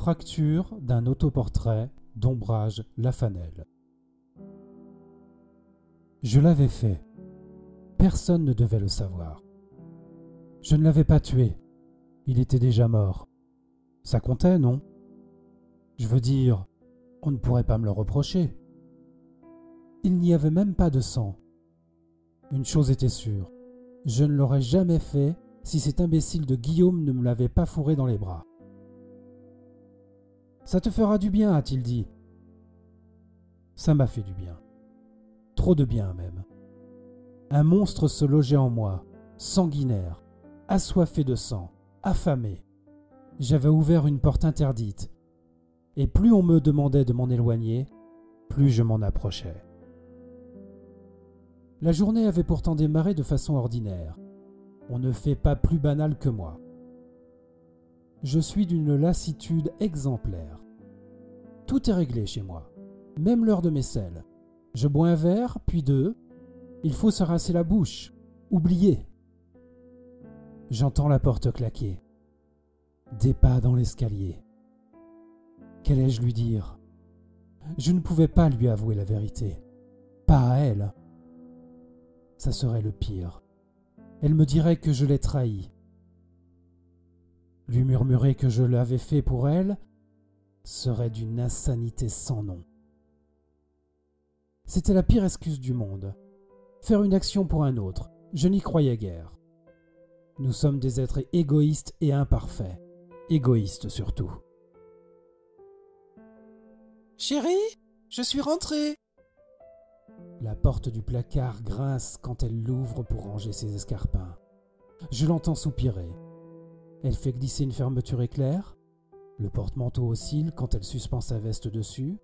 Fracture d'un autoportrait d'Ombrage Lafanel. Je l'avais fait. Personne ne devait le savoir. Je ne l'avais pas tué. Il était déjà mort. Ça comptait, non? Je veux dire, on ne pourrait pas me le reprocher. Il n'y avait même pas de sang. Une chose était sûre, je ne l'aurais jamais fait si cet imbécile de Guillaume ne me l'avait pas fourré dans les bras. « Ça te fera du bien, a-t-il dit. » Ça m'a fait du bien. Trop de bien même. Un monstre se logeait en moi, sanguinaire, assoiffé de sang, affamé. J'avais ouvert une porte interdite, et plus on me demandait de m'en éloigner, plus je m'en approchais. La journée avait pourtant démarré de façon ordinaire. On ne fait pas plus banal que moi. Je suis d'une lassitude exemplaire. Tout est réglé chez moi, même l'heure de mes selles. Je bois un verre, puis deux. Il faut se rincer la bouche. Oubliez. J'entends la porte claquer. Des pas dans l'escalier. Qu'allais-je lui dire? Je ne pouvais pas lui avouer la vérité. Pas à elle. Ça serait le pire. Elle me dirait que je l'ai trahi. Lui murmurer que je l'avais fait pour elle serait d'une insanité sans nom. C'était la pire excuse du monde. Faire une action pour un autre, je n'y croyais guère. Nous sommes des êtres égoïstes et imparfaits. Égoïstes surtout. « Chérie, je suis rentrée !» La porte du placard grince quand elle l'ouvre pour ranger ses escarpins. Je l'entends soupirer. Elle fait glisser une fermeture éclair. Le porte-manteau oscille quand elle suspend sa veste dessus.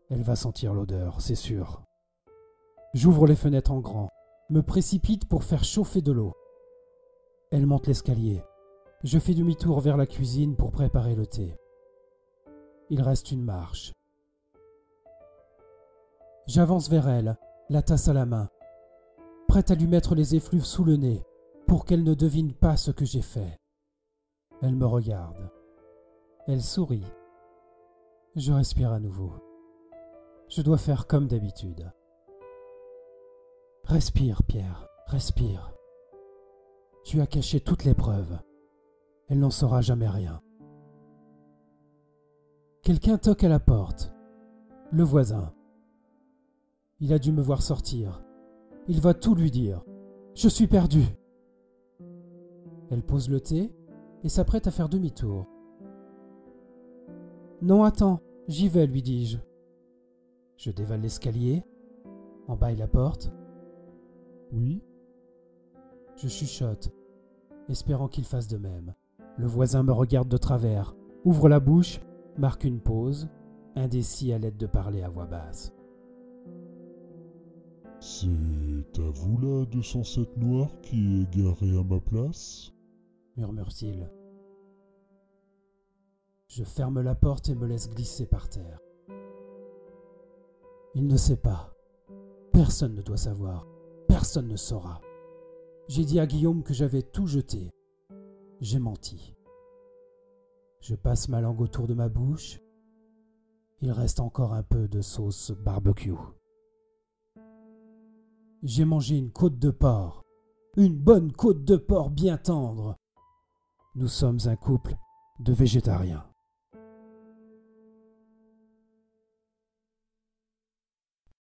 Elle va sentir l'odeur, c'est sûr. J'ouvre les fenêtres en grand, me précipite pour faire chauffer de l'eau. Elle monte l'escalier. Je fais demi-tour vers la cuisine pour préparer le thé. Il reste une marche. J'avance vers elle, la tasse à la main, prête à lui mettre les effluves sous le nez pour qu'elle ne devine pas ce que j'ai fait. Elle me regarde. Elle sourit. Je respire à nouveau. Je dois faire comme d'habitude. Respire, Pierre, respire. Tu as caché toutes les preuves. Elle n'en saura jamais rien. Quelqu'un toque à la porte. Le voisin. Il a dû me voir sortir. Il va tout lui dire. Je suis perdu. Elle pose le thé et s'apprête à faire demi-tour. Non, attends, j'y vais, lui dis-je. Je dévale l'escalier, emballe la porte. Oui. Je chuchote, espérant qu'il fasse de même. Le voisin me regarde de travers, ouvre la bouche, marque une pause, indécis à l'aide de parler à voix basse. C'est à vous la 207 noire qui est garée à ma place? Murmure-t-il. Je ferme la porte et me laisse glisser par terre. Il ne sait pas. Personne ne doit savoir. Personne ne saura. J'ai dit à Guillaume que j'avais tout jeté. J'ai menti. Je passe ma langue autour de ma bouche. Il reste encore un peu de sauce barbecue. J'ai mangé une côte de porc. Une bonne côte de porc bien tendre. Nous sommes un couple de végétariens.